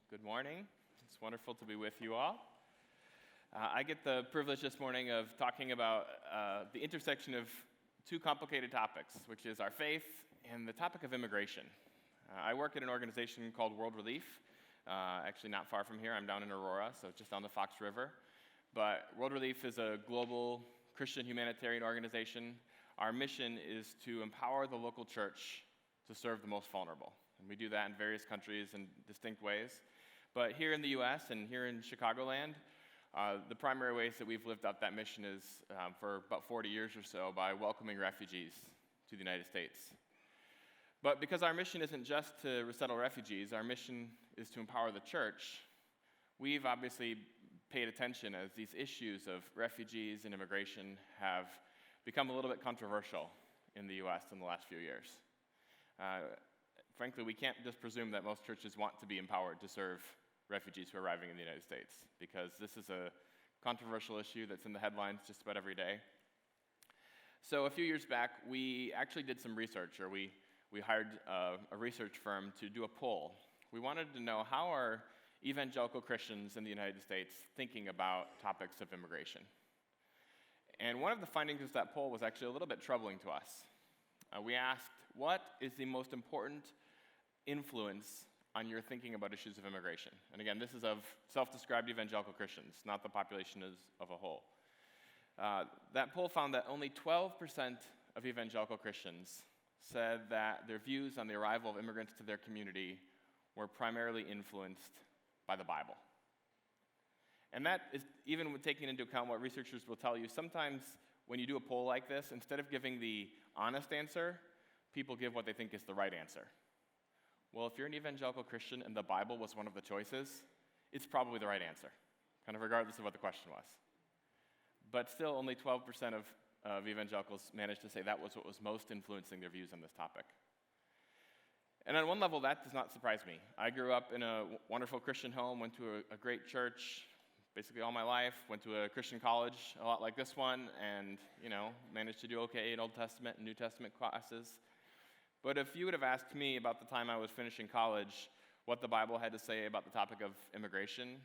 Good morning. It's wonderful to be with you all. I get the privilege this morning of talking about the intersection of two complicated topics, which is our faith and the topic of immigration. I work at an organization called World Relief, actually not far from here. I'm down in Aurora, so just on the Fox River. But World Relief is a global Christian humanitarian organization. Our mission is to empower the local church to serve the most vulnerable. And we do that in various countries in distinct ways. But here in the U.S. and here in Chicagoland, the primary ways that we've lived up that mission is for about 40 years or so by welcoming refugees to the United States. But because our mission isn't just to resettle refugees, our mission is to empower the church, we've obviously paid attention as these issues of refugees and immigration have become a little bit controversial in the U.S. in the last few years. Frankly, we can't just presume that most churches want to be empowered to serve refugees who are arriving in the United States, because this is a controversial issue that's in the headlines just about every day. So a few years back, we actually did some research, or we hired a research firm to do a poll. We wanted to know, how are evangelical Christians in the United States thinking about topics of immigration? And one of the findings of that poll was actually a little bit troubling to us. We asked, what is the most important influence on your thinking about issues of immigration? And again, this is of self-described evangelical Christians, not the population as of a whole. That poll found that only 12% of evangelical Christians said that their views on the arrival of immigrants to their community were primarily influenced by the Bible. And that is even with taking into account what researchers will tell you. Sometimes when you do a poll like this, instead of giving the honest answer, people give what they think is the right answer. Well, if you're an evangelical Christian and the Bible was one of the choices, it's probably the right answer, kind of regardless of what the question was. But still, only 12% of evangelicals managed to say that was what was most influencing their views on this topic. And on one level, that does not surprise me. I grew up in a wonderful Christian home, went to a great church basically all my life, went to a Christian college, a lot like this one, and, managed to do okay in Old Testament and New Testament classes. But if you would have asked me about the time I was finishing college what the Bible had to say about the topic of immigration,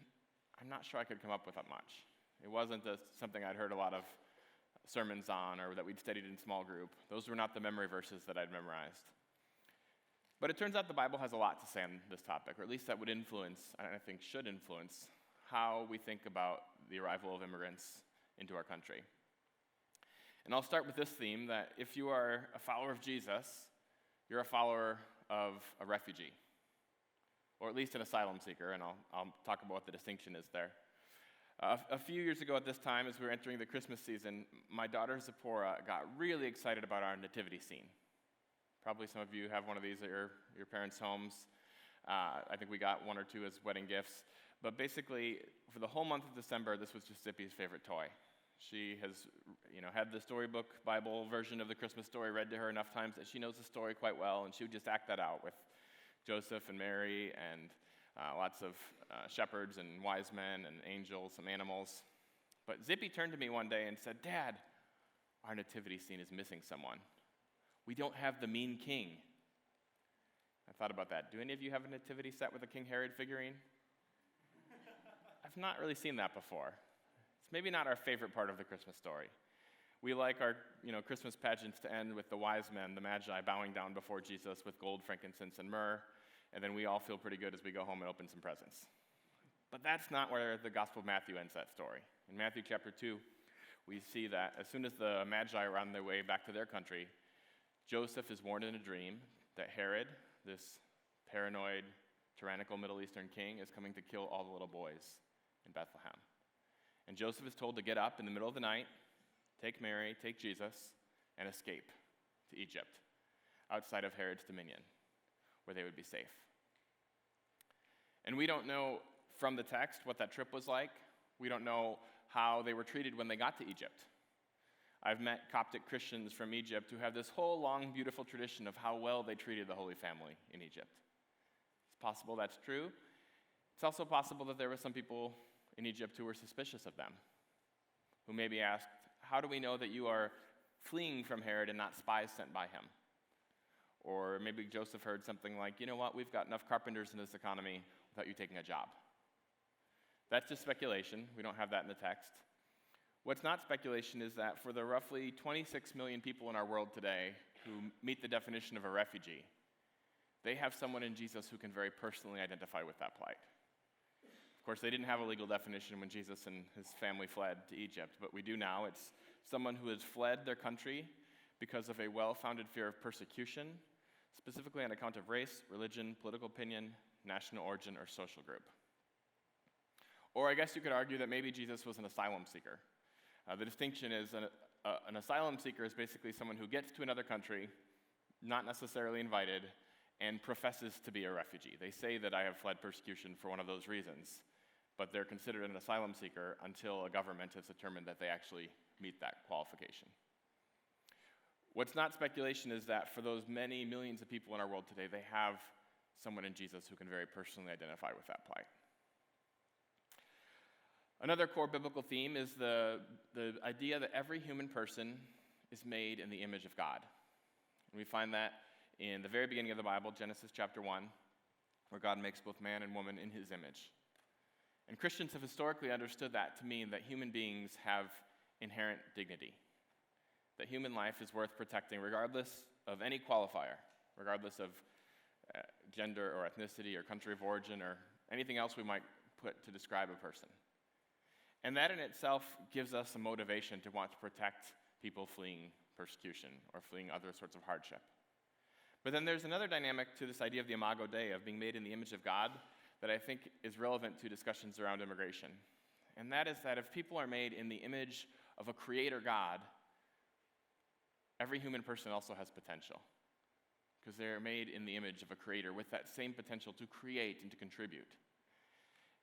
I'm not sure I could come up with that much. It wasn't something I'd heard a lot of sermons on or that we'd studied in small group. Those were not the memory verses that I'd memorized. But it turns out the Bible has a lot to say on this topic, or at least that would influence, and I think should influence, how we think about the arrival of immigrants into our country. And I'll start with this theme, that if you are a follower of Jesus, you're a follower of a refugee, or at least an asylum seeker, and I'll talk about what the distinction is there. A few years ago at this time, as we were entering the Christmas season, my daughter Zipporah got really excited about our nativity scene. Probably some of you have one of these at your parents' homes. I think we got one or two as wedding gifts. But basically, for the whole month of December, this was just Zippy's favorite toy. She has, had the storybook Bible version of the Christmas story read to her enough times that she knows the story quite well, and she would just act that out with Joseph and Mary and lots of shepherds and wise men and angels, some animals. But Zippy turned to me one day and said, "Dad, our nativity scene is missing someone. We don't have the mean king." I thought about that. Do any of you have a nativity set with a King Herod figurine? I've not really seen that before. It's maybe not our favorite part of the Christmas story. We like our, Christmas pageants to end with the wise men, the magi, bowing down before Jesus with gold, frankincense, and myrrh, and then we all feel pretty good as we go home and open some presents. But that's not where the Gospel of Matthew ends that story. In Matthew chapter 2, we see that as soon as the magi are on their way back to their country, Joseph is warned in a dream that Herod, this paranoid, tyrannical Middle Eastern king, is coming to kill all the little boys in Bethlehem. And Joseph is told to get up in the middle of the night, take Mary, take Jesus, and escape to Egypt, outside of Herod's dominion, where they would be safe. And we don't know from the text what that trip was like. We don't know how they were treated when they got to Egypt. I've met Coptic Christians from Egypt who have this whole long, beautiful tradition of how well they treated the Holy Family in Egypt. It's possible that's true. It's also possible that there were some people in Egypt who were suspicious of them, who maybe asked, "How do we know that you are fleeing from Herod and not spies sent by him?" Or maybe Joseph heard something like, "You know what, we've got enough carpenters in this economy. without you taking a job. That's just speculation. We don't have that in the text. What's not speculation is that for the roughly 26 million people in our world today who meet the definition of a refugee, they have someone in Jesus who can very personally identify with that plight. Of course, they didn't have a legal definition when Jesus and his family fled to Egypt, but we do now. It's someone who has fled their country because of a well-founded fear of persecution, specifically on account of race, religion, political opinion, national origin, or social group. Or I guess you could argue that maybe Jesus was an asylum seeker. The distinction is an asylum seeker is basically someone who gets to another country, not necessarily invited, and professes to be a refugee. They say that I have fled persecution for one of those reasons, but they're considered an asylum seeker until a government has determined that they actually meet that qualification. What's not speculation is that for those many millions of people in our world today, they have someone in Jesus who can very personally identify with that plight. Another core biblical theme is the idea that every human person is made in the image of God. And we find that in the very beginning of the Bible, Genesis chapter 1, where God makes both man and woman in his image. And Christians have historically understood that to mean that human beings have inherent dignity, that human life is worth protecting regardless of any qualifier, regardless of gender or ethnicity or country of origin or anything else we might put to describe a person. And that in itself gives us a motivation to want to protect people fleeing persecution or fleeing other sorts of hardship. But then there's another dynamic to this idea of the Imago Dei, of being made in the image of God, that I think is relevant to discussions around immigration. And that is that if people are made in the image of a creator God, every human person also has potential, because they're made in the image of a creator with that same potential to create and to contribute.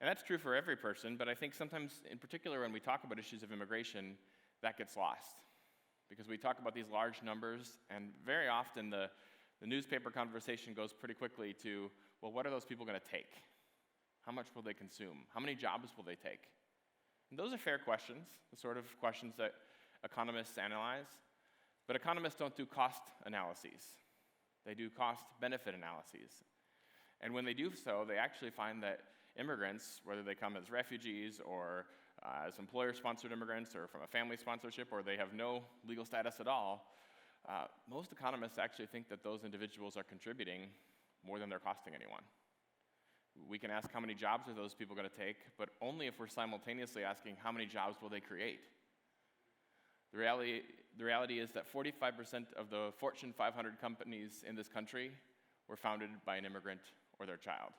And that's true for every person, but I think sometimes, in particular, when we talk about issues of immigration, that gets lost. Because we talk about these large numbers, and very often the newspaper conversation goes pretty quickly to, well, what are those people going to take? How much will they consume? How many jobs will they take? And those are fair questions, the sort of questions that economists analyze. But economists don't do cost analyses. They do cost-benefit analyses. And when they do so, they actually find that immigrants, whether they come as refugees or as employer-sponsored immigrants or from a family sponsorship or they have no legal status at all, most economists actually think that those individuals are contributing more than they're costing anyone. We can ask how many jobs are those people going to take, but only if we're simultaneously asking how many jobs will they create. The reality is that 45% of the Fortune 500 companies in this country were founded by an immigrant or their child.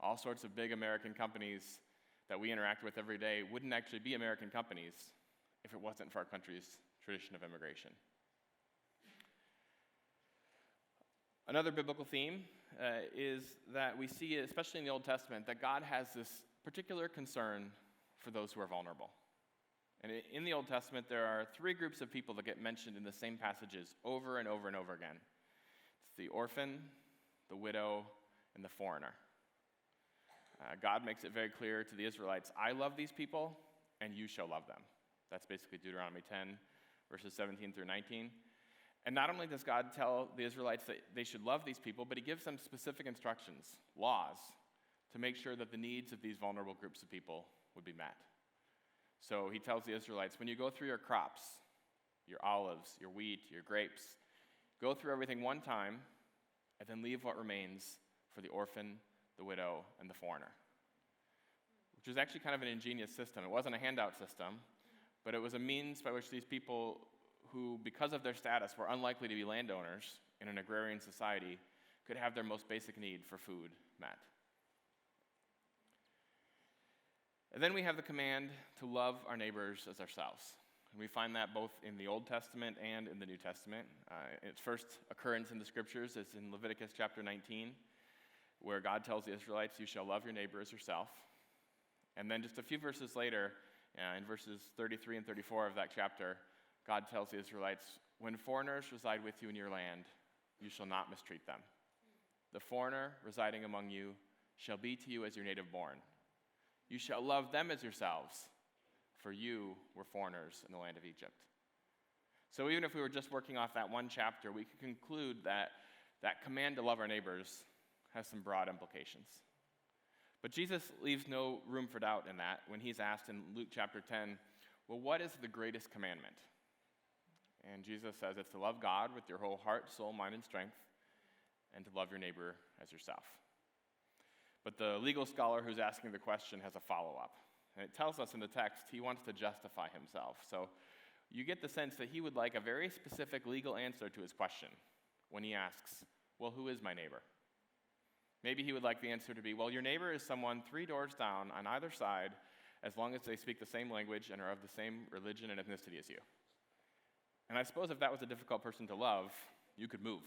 All sorts of big American companies that we interact with every day wouldn't actually be American companies if it wasn't for our country's tradition of immigration. Another biblical theme is that we see, especially in the Old Testament, that God has this particular concern for those who are vulnerable. And in the Old Testament, there are three groups of people that get mentioned in the same passages over and over and over again. It's the orphan, the widow, and the foreigner. God makes it very clear to the Israelites, I love these people, and you shall love them. That's basically Deuteronomy 10, verses 17 through 19. And not only does God tell the Israelites that they should love these people, but he gives them specific instructions, laws, to make sure that the needs of these vulnerable groups of people would be met. So he tells the Israelites, when you go through your crops, your olives, your wheat, your grapes, go through everything one time, and then leave what remains for the orphan, the widow, and the foreigner. Which was actually kind of an ingenious system. It wasn't a handout system, but it was a means by which these people who, because of their status, were unlikely to be landowners in an agrarian society, could have their most basic need for food met. And then we have the command to love our neighbors as ourselves. And we find that both in the Old Testament and in the New Testament. Its first occurrence in the Scriptures is in Leviticus chapter 19, where God tells the Israelites, you shall love your neighbor as yourself. And then just a few verses later, in verses 33 and 34 of that chapter, God tells the Israelites, when foreigners reside with you in your land, you shall not mistreat them. The foreigner residing among you shall be to you as your native born. You shall love them as yourselves, for you were foreigners in the land of Egypt. So even if we were just working off that one chapter, we could conclude that that command to love our neighbors has some broad implications. But Jesus leaves no room for doubt in that when he's asked in Luke chapter 10, well, what is the greatest commandment? And Jesus says it's to love God with your whole heart, soul, mind, and strength, and to love your neighbor as yourself. But the legal scholar who's asking the question has a follow-up. And it tells us in the text he wants to justify himself. So you get the sense that he would like a very specific legal answer to his question when he asks, well, who is my neighbor? Maybe he would like the answer to be, well, your neighbor is someone 3 doors down on either side, as long as they speak the same language and are of the same religion and ethnicity as you. And I suppose if that was a difficult person to love, you could move.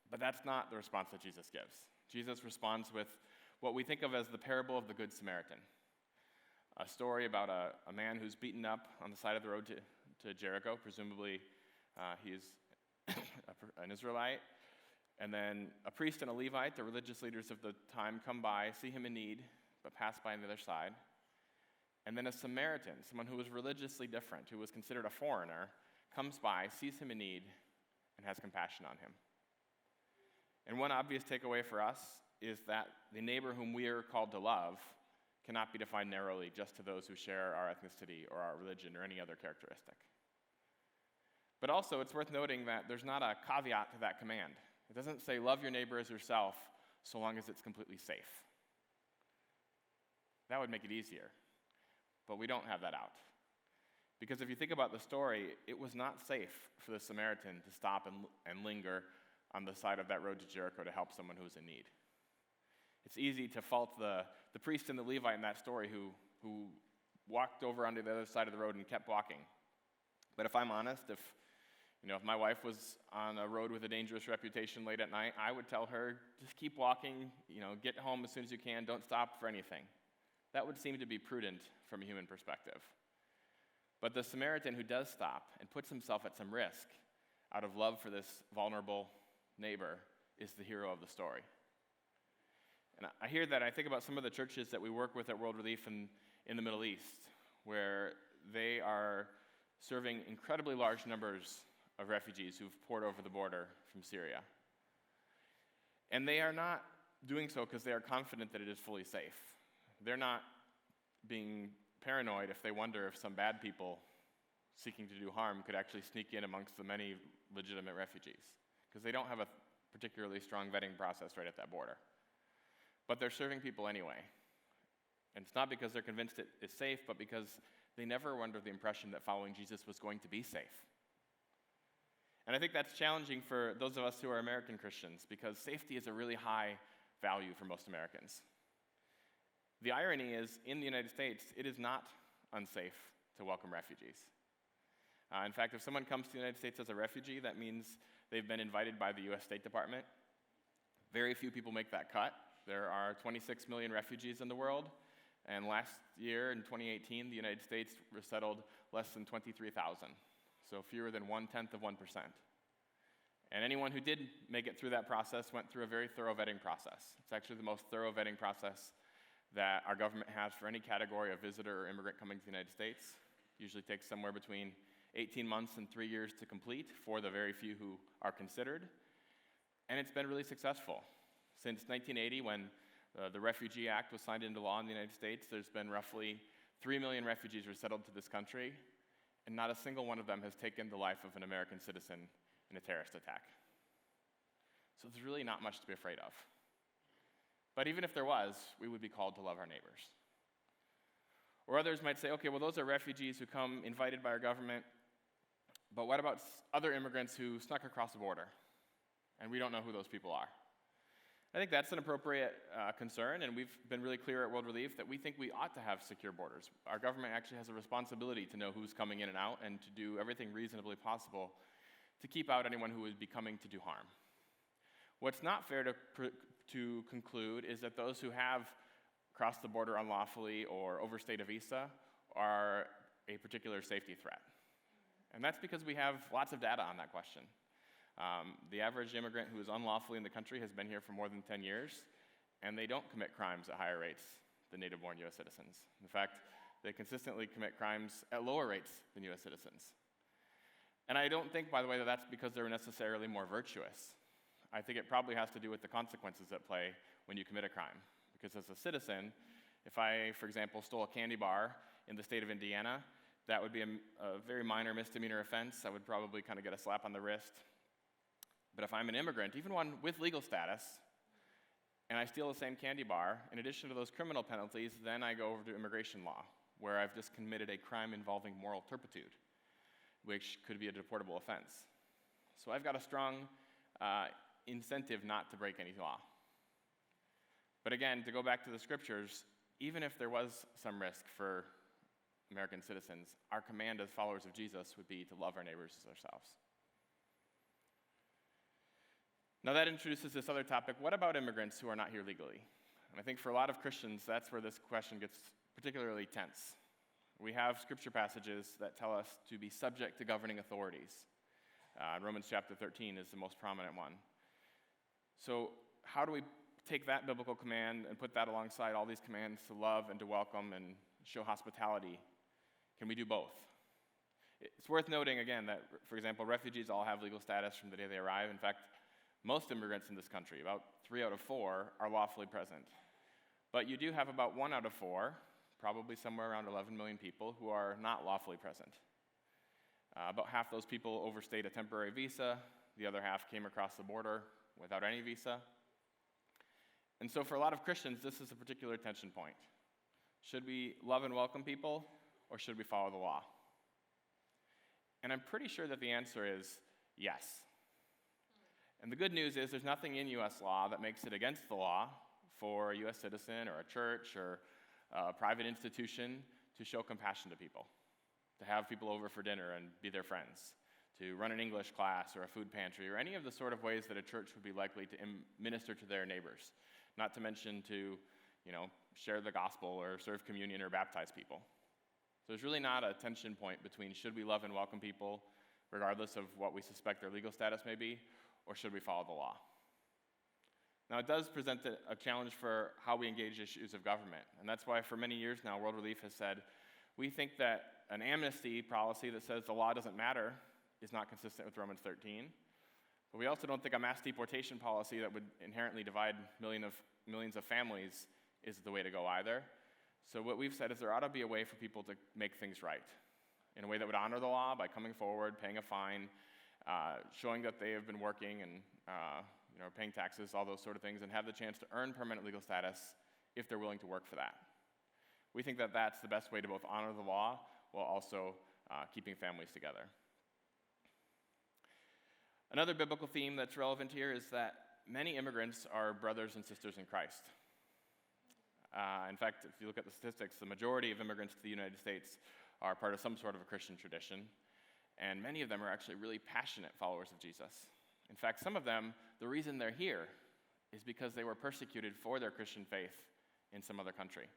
But that's not the response that Jesus gives. Jesus responds with what we think of as the parable of the Good Samaritan, a story about a man who's beaten up on the side of the road to Jericho. Presumably, he's an Israelite. And then a priest and a Levite, the religious leaders of the time, come by, see him in need, but pass by on the other side. And then a Samaritan, someone who was religiously different, who was considered a foreigner, comes by, sees him in need, and has compassion on him. And one obvious takeaway for us is that the neighbor whom we are called to love cannot be defined narrowly just to those who share our ethnicity or our religion or any other characteristic. But also, it's worth noting that there's not a caveat to that command. It doesn't say, love your neighbor as yourself, so long as it's completely safe. That would make it easier. But we don't have that out. Because if you think about the story, it was not safe for the Samaritan to stop and linger on the side of that road to Jericho to help someone who was in need. It's easy to fault the priest and the Levite in that story who walked over onto the other side of the road and kept walking. But if I'm honest, if my wife was on a road with a dangerous reputation late at night, I would tell her, just keep walking, get home as soon as you can, don't stop for anything. That would seem to be prudent from a human perspective. But the Samaritan who does stop and puts himself at some risk out of love for this vulnerable neighbor is the hero of the story. And I hear that, I think about some of the churches that we work with at World Relief in the Middle East, where they are serving incredibly large numbers of refugees who've poured over the border from Syria. And they are not doing so because they are confident that it is fully safe. They're not being paranoid if they wonder if some bad people seeking to do harm could actually sneak in amongst the many legitimate refugees, because they don't have a particularly strong vetting process right at that border. But they're serving people anyway. And it's not because they're convinced it is safe, but because they never were under the impression that following Jesus was going to be safe. And I think that's challenging for those of us who are American Christians, because safety is a really high value for most Americans. The irony is, in the United States, it is not unsafe to welcome refugees. In fact, if someone comes to the United States as a refugee, that means they've been invited by the U.S. State Department. Very few people make that cut. There are 26 million refugees in the world, and last year, in 2018, the United States resettled less than 23,000, so fewer than 1/10 of 1%. And anyone who did make it through that process went through a very thorough vetting process. It's actually the most thorough vetting process that our government has for any category of visitor or immigrant coming to the United States. Usually takes somewhere between 18 months and 3 years to complete for the very few who are considered. And it's been really successful. Since 1980, when the Refugee Act was signed into law in the United States, there's been roughly 3 million refugees resettled to this country, and not a single one of them has taken the life of an American citizen in a terrorist attack. So there's really not much to be afraid of. But even if there was, we would be called to love our neighbors. Or others might say, okay, well, those are refugees who come invited by our government, but what about other immigrants who snuck across the border, and we don't know who those people are? I think that's an appropriate concern, and we've been really clear at World Relief that we think we ought to have secure borders. Our government actually has a responsibility to know who's coming in and out and to do everything reasonably possible to keep out anyone who would be coming to do harm. What's not fair to conclude is that those who have crossed the border unlawfully or overstayed a visa are a particular safety threat. And that's because we have lots of data on that question. The average immigrant who is unlawfully in the country has been here for more than 10 years, and they don't commit crimes at higher rates than native-born U.S. citizens. In fact, they consistently commit crimes at lower rates than U.S. citizens. And I don't think, by the way, that that's because they're necessarily more virtuous. I think it probably has to do with the consequences at play when you commit a crime. Because as a citizen, if I, for example, stole a candy bar in the state of Indiana, that would be a very minor misdemeanor offense. I would probably kind of get a slap on the wrist. But if I'm an immigrant, even one with legal status, and I steal the same candy bar, in addition to those criminal penalties, then I go over to immigration law, where I've just committed a crime involving moral turpitude, which could be a deportable offense. So I've got a strong incentive not to break any law. But again, to go back to the scriptures, even if there was some risk for American citizens, our command as followers of Jesus would be to love our neighbors as ourselves. Now that introduces this other topic. What about immigrants who are not here legally? And I think for a lot of Christians, that's where this question gets particularly tense. We have scripture passages that tell us to be subject to governing authorities. Romans chapter 13 is the most prominent one. So how do we take that biblical command and put that alongside all these commands to love and to welcome and show hospitality? Can we do both? It's worth noting, again, that, for example, refugees all have legal status from the day they arrive. In fact, most immigrants in this country, about 3 out of 4, are lawfully present. But you do have about 1 out of 4, probably somewhere around 11 million people, who are not lawfully present. About half those people overstayed a temporary visa. The other half came across the border without any visa. And so for a lot of Christians, this is a particular tension point. Should we love and welcome people, or should we follow the law? And I'm pretty sure that the answer is yes. And the good news is there's nothing in U.S. law that makes it against the law for a U.S. citizen or a church or a private institution to show compassion to people, to have people over for dinner and be their friends, to run an English class or a food pantry, or any of the sort of ways that a church would be likely to minister to their neighbors, not to mention to, share the gospel or serve communion or baptize people. So there's really not a tension point between should we love and welcome people, regardless of what we suspect their legal status may be, or should we follow the law? Now, it does present a challenge for how we engage issues of government, and that's why for many years now, World Relief has said, we think that an amnesty policy that says the law doesn't matter is not consistent with Romans 13, but we also don't think a mass deportation policy that would inherently divide millions of families is the way to go either. So what we've said is there ought to be a way for people to make things right, in a way that would honor the law by coming forward, paying a fine, showing that they have been working and paying taxes, all those sort of things, and have the chance to earn permanent legal status if they're willing to work for that. We think that that's the best way to both honor the law while also keeping families together. Another biblical theme that's relevant here is that many immigrants are brothers and sisters in Christ. In fact, if you look at the statistics, the majority of immigrants to the United States are part of some sort of a Christian tradition, and many of them are actually really passionate followers of Jesus. In fact, some of them, the reason they're here is because they were persecuted for their Christian faith in some other country.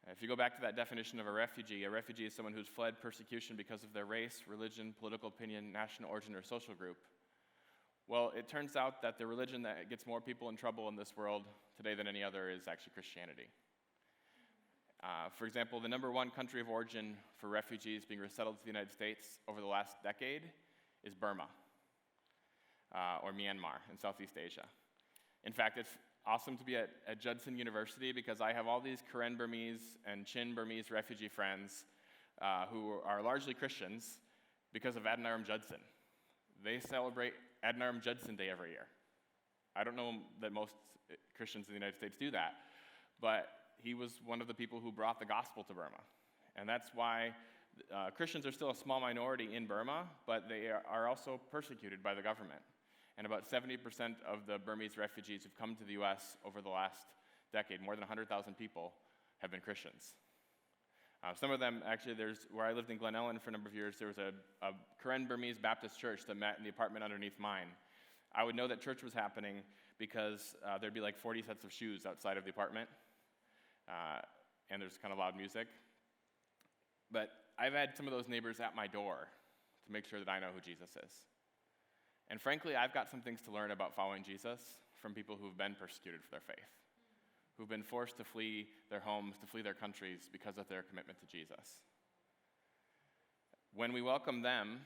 If you go back to that definition of a refugee is someone who's fled persecution because of their race, religion, political opinion, national origin, or social group. Well, it turns out that the religion that gets more people in trouble in this world today than any other is actually Christianity. For example, the number 1 country of origin for refugees being resettled to the United States over the last decade is Burma, or Myanmar in Southeast Asia. In fact, it's awesome to be at Judson University because I have all these Karen Burmese and Chin Burmese refugee friends who are largely Christians because of Adoniram Judson. They celebrate Adoniram Judson Day every year. I don't know that most Christians in the United States do that, but he was one of the people who brought the gospel to Burma. And that's why Christians are still a small minority in Burma, but they are also persecuted by the government. And about 70% of the Burmese refugees who've come to the U.S. over the last decade, more than 100,000 people, have been Christians. Some of them, actually, where I lived in Glen Ellen for a number of years, there was a Karen Burmese Baptist church that met in the apartment underneath mine. I would know that church was happening because there'd be like 40 sets of shoes outside of the apartment, and there's kind of loud music. But I've had some of those neighbors at my door to make sure that I know who Jesus is. And frankly, I've got some things to learn about following Jesus from people who've been persecuted for their faith, who've been forced to flee their homes, to flee their countries because of their commitment to Jesus. When we welcome them,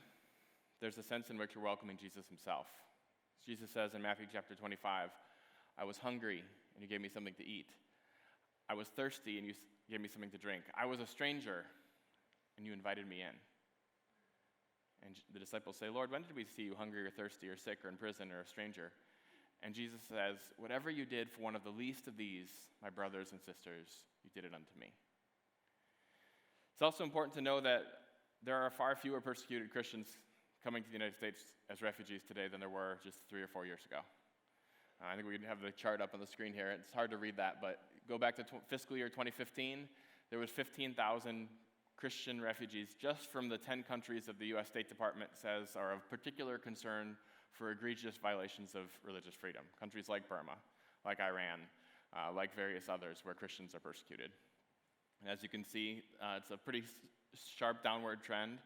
there's a sense in which we're welcoming Jesus himself. Jesus says in Matthew chapter 25, I was hungry and you gave me something to eat. I was thirsty, and you gave me something to drink. I was a stranger, and you invited me in. And the disciples say, Lord, when did we see you hungry or thirsty or sick or in prison or a stranger? And Jesus says, whatever you did for one of the least of these, my brothers and sisters, you did it unto me. It's also important to know that there are far fewer persecuted Christians coming to the United States as refugees today than there were just 3 or 4 years ago. I think we have the chart up on the screen here. It's hard to read that, but go back to fiscal year 2015, there was 15,000 Christian refugees just from the 10 countries of the U.S. State Department says are of particular concern for egregious violations of religious freedom. Countries like Burma, like Iran, like various others where Christians are persecuted. And as you can see, it's a pretty sharp downward trend.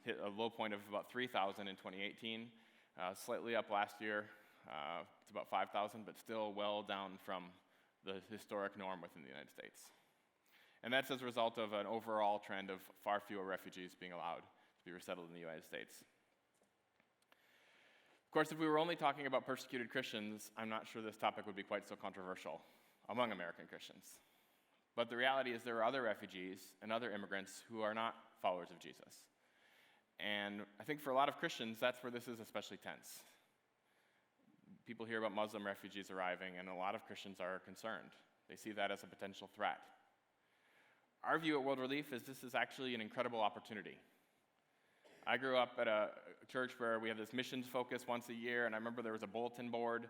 Hit a low point of about 3,000 in 2018, slightly up last year. It's about 5,000, but still well down from the historic norm within the United States. And that's as a result of an overall trend of far fewer refugees being allowed to be resettled in the United States. Of course, if we were only talking about persecuted Christians, I'm not sure this topic would be quite so controversial among American Christians. But the reality is there are other refugees and other immigrants who are not followers of Jesus. And I think for a lot of Christians, that's where this is especially tense. People hear about Muslim refugees arriving, and a lot of Christians are concerned. They see that as a potential threat. Our view at World Relief is this is actually an incredible opportunity. I grew up at a church where we have this missions focus once a year, and I remember there was a bulletin board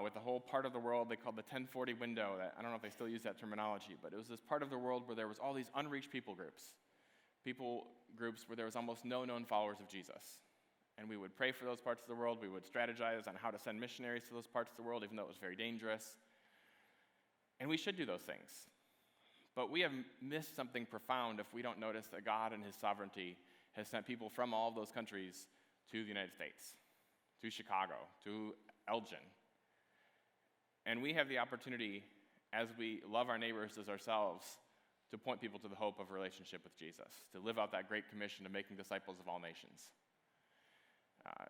with a whole part of the world they called the 1040 window. I don't know if they still use that terminology, but it was this part of the world where there was all these unreached people groups where there was almost no known followers of Jesus. And we would pray for those parts of the world. We would strategize on how to send missionaries to those parts of the world, even though it was very dangerous. And we should do those things. But we have missed something profound if we don't notice that God in his sovereignty has sent people from all of those countries to the United States, to Chicago, to Elgin. And we have the opportunity, as we love our neighbors as ourselves, to point people to the hope of a relationship with Jesus, to live out that great commission of making disciples of all nations.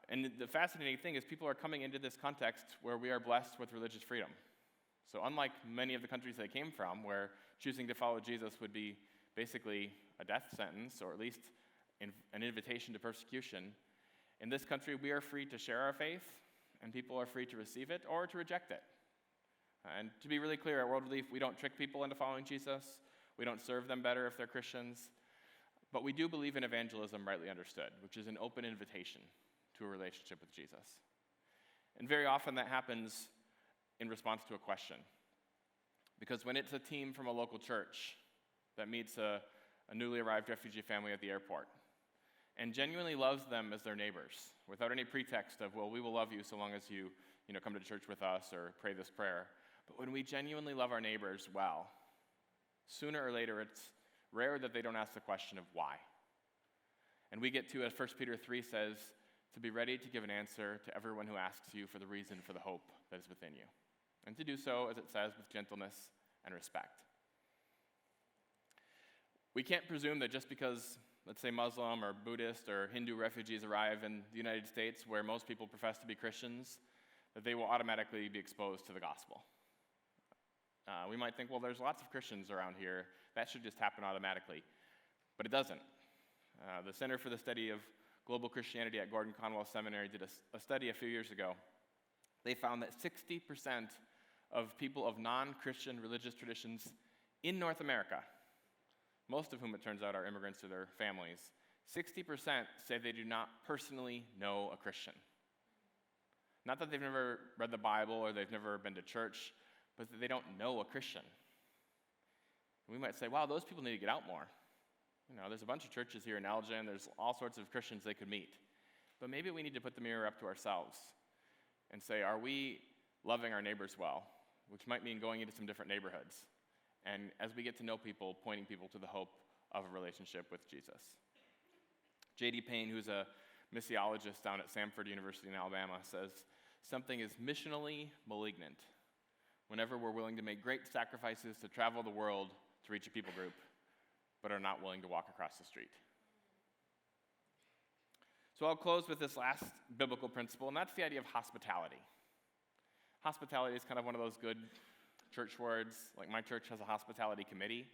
And the fascinating thing is people are coming into this context where we are blessed with religious freedom. So unlike many of the countries they came from, where choosing to follow Jesus would be basically a death sentence, or at least an invitation to persecution, in this country we are free to share our faith, and people are free to receive it or to reject it. And to be really clear, at World Relief, we don't trick people into following Jesus. We don't serve them better if they're Christians. But we do believe in evangelism rightly understood, which is an open invitation to a relationship with Jesus. And very often that happens in response to a question. Because when it's a team from a local church that meets a newly arrived refugee family at the airport and genuinely loves them as their neighbors, without any pretext of, well, we will love you so long as you come to church with us or pray this prayer. But when we genuinely love our neighbors well, sooner or later it's rare that they don't ask the question of why. And we get to, as 1 Peter 3 says, to be ready to give an answer to everyone who asks you for the reason for the hope that is within you. And to do so, as it says, with gentleness and respect. We can't presume that just because, let's say, Muslim or Buddhist or Hindu refugees arrive in the United States, where most people profess to be Christians, that they will automatically be exposed to the gospel. We might think, well, there's lots of Christians around here. That should just happen automatically. But it doesn't. The Center for the Study of Global Christianity at Gordon Conwell Seminary did a study a few years ago. They found that 60% of people of non-Christian religious traditions in North America, most of whom it turns out are immigrants to their families, 60% say they do not personally know a Christian. Not that they've never read the Bible or they've never been to church, but that they don't know a Christian. We might say, wow, those people need to get out more. There's a bunch of churches here in Elgin. There's all sorts of Christians they could meet. But maybe we need to put the mirror up to ourselves and say, are we loving our neighbors well? Which might mean going into some different neighborhoods. And as we get to know people, pointing people to the hope of a relationship with Jesus. J.D. Payne, who's a missiologist down at Samford University in Alabama, says, something is missionally malignant whenever we're willing to make great sacrifices to travel the world to reach a people group, but are not willing to walk across the street. So I'll close with this last biblical principle, and that's the idea of hospitality. Hospitality is kind of one of those good church words. Like my church has a hospitality committee.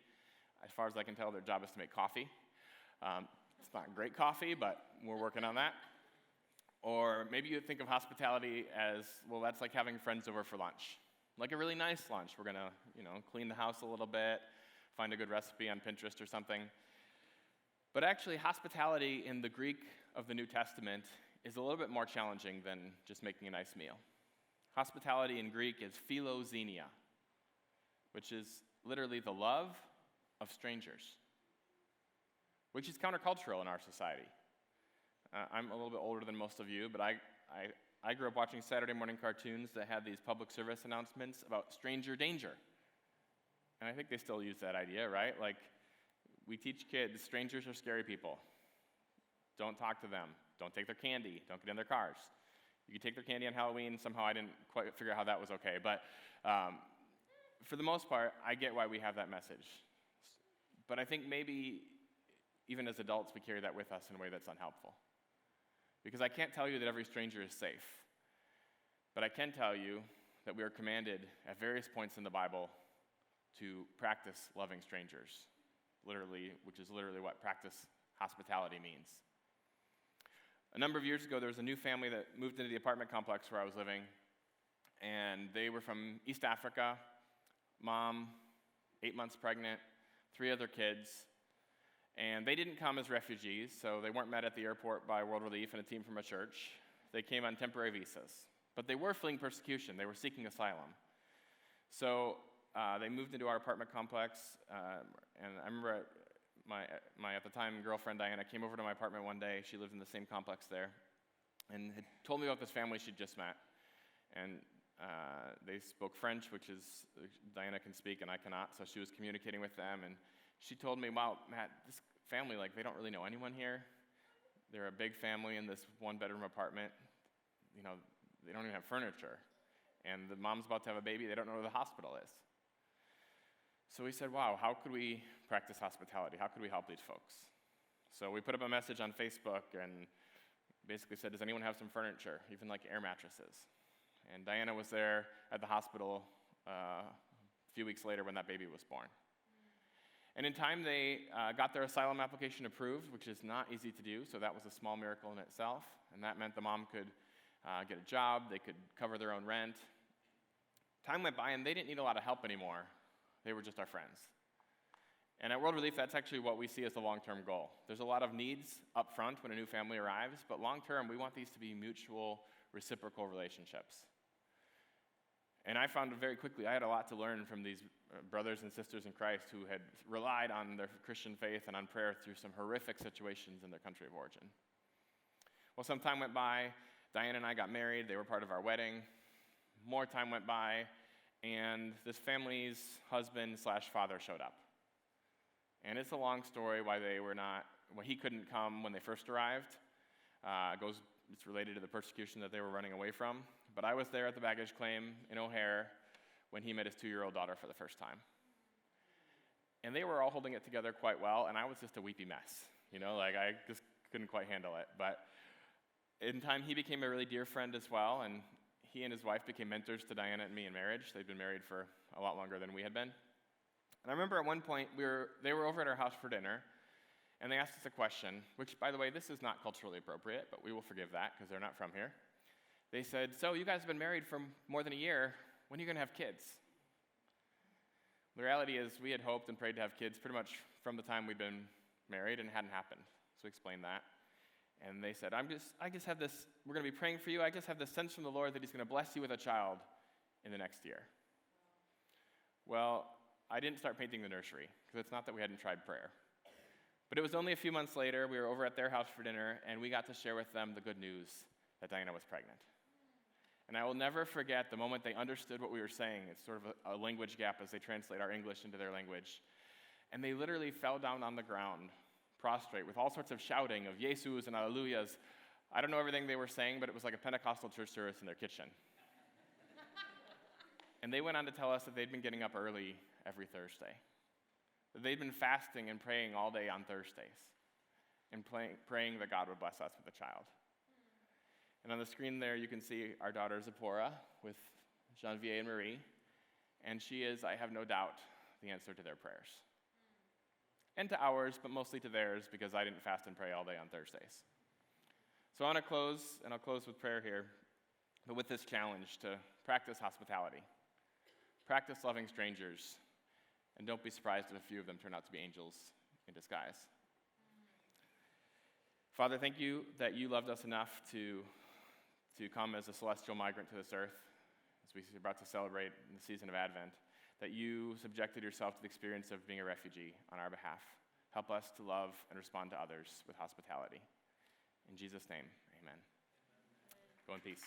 As far as I can tell, their job is to make coffee. It's not great coffee, but we're working on that. Or maybe you think of hospitality as, well, that's like having friends over for lunch. Like a really nice lunch. We're going to, clean the house a little bit, find a good recipe on Pinterest or something. But actually, hospitality in the Greek of the New Testament is a little bit more challenging than just making a nice meal. Hospitality in Greek is philoxenia, which is literally the love of strangers, which is countercultural in our society. I'm a little bit older than most of you, but I grew up watching Saturday morning cartoons that had these public service announcements about stranger danger. And I think they still use that idea, right? Like, we teach kids strangers are scary people. Don't talk to them. Don't take their candy. Don't get in their cars. You can take their candy on Halloween. Somehow I didn't quite figure out how that was okay. But for the most part, I get why we have that message. But I think maybe even as adults, we carry that with us in a way that's unhelpful. Because I can't tell you that every stranger is safe. But I can tell you that we are commanded at various points in the Bible to practice loving strangers, which is literally what practice hospitality means. A number of years ago, there was a new family that moved into the apartment complex where I was living, and they were from East Africa, mom, 8 months pregnant, 3 other kids, and they didn't come as refugees, so they weren't met at the airport by World Relief and a team from a church. They came on temporary visas, but they were fleeing persecution. They were seeking asylum. So they moved into our apartment complex, and I remember my at the time girlfriend Diana came over to my apartment one day. She lived in the same complex there, and had told me about this family she'd just met. And they spoke French, which is Diana can speak and I cannot, so she was communicating with them. And she told me, "Wow, Matt, this family, they don't really know anyone here. They're a big family in this one-bedroom apartment. They don't even have furniture. And the mom's about to have a baby. They don't know where the hospital is." So we said, wow, how could we practice hospitality? How could we help these folks? So we put up a message on Facebook and basically said, does anyone have some furniture, even like air mattresses? And Diana was there at the hospital a few weeks later when that baby was born. And in time, they got their asylum application approved, which is not easy to do, so that was a small miracle in itself. And that meant the mom could get a job, they could cover their own rent. Time went by, and they didn't need a lot of help anymore. They were just our friends. And at World Relief, that's actually what we see as the long-term goal. There's a lot of needs up front when a new family arrives, but long-term, we want these to be mutual, reciprocal relationships. And I found very quickly, I had a lot to learn from these brothers and sisters in Christ who had relied on their Christian faith and on prayer through some horrific situations in their country of origin. Well, some time went by. Diane and I got married. They were part of our wedding. More time went by, and this family's husband/father showed up. And it's a long story why he couldn't come when they first arrived. It's related to the persecution that they were running away from. But I was there at the baggage claim in O'Hare when he met his 2-year-old daughter for the first time. And they were all holding it together quite well, and I was just a weepy mess. I just couldn't quite handle it. But in time, he became a really dear friend as well, and he and his wife became mentors to Diana and me in marriage. They'd been married for a lot longer than we had been. And I remember at one point, they were over at our house for dinner, and they asked us a question, which, by the way, this is not culturally appropriate, but we will forgive that because they're not from here. They said, so you guys have been married for more than a year. When are you going to have kids? The reality is we had hoped and prayed to have kids pretty much from the time we'd been married, and it hadn't happened. So we explained that. And they said, I just have this, we're going to be praying for you. I just have this sense from the Lord that he's going to bless you with a child in the next year. Well, I didn't start painting the nursery, because it's not that we hadn't tried prayer. But it was only a few months later, we were over at their house for dinner, and we got to share with them the good news that Diana was pregnant. And I will never forget the moment they understood what we were saying. It's sort of a language gap as they translate our English into their language. And they literally fell down on the ground, prostrate, with all sorts of shouting of Jesus and Alleluias. I don't know everything they were saying, but it was like a Pentecostal church service in their kitchen. And they went on to tell us that they'd been getting up early every Thursday. That they'd been fasting and praying all day on Thursdays. And praying that God would bless us with a child. And on the screen there, you can see our daughter Zipporah with Genevieve and Marie, and she is, I have no doubt, the answer to their prayers. And to ours, but mostly to theirs, because I didn't fast and pray all day on Thursdays. So I want to close, and I'll close with prayer here, but with this challenge to practice hospitality. Practice loving strangers, and don't be surprised if a few of them turn out to be angels in disguise. Father, thank you that you loved us enough to come as a celestial migrant to this earth, as we're about to celebrate in the season of Advent, that you subjected yourself to the experience of being a refugee on our behalf. Help us to love and respond to others with hospitality. In Jesus' name, amen. Go in peace.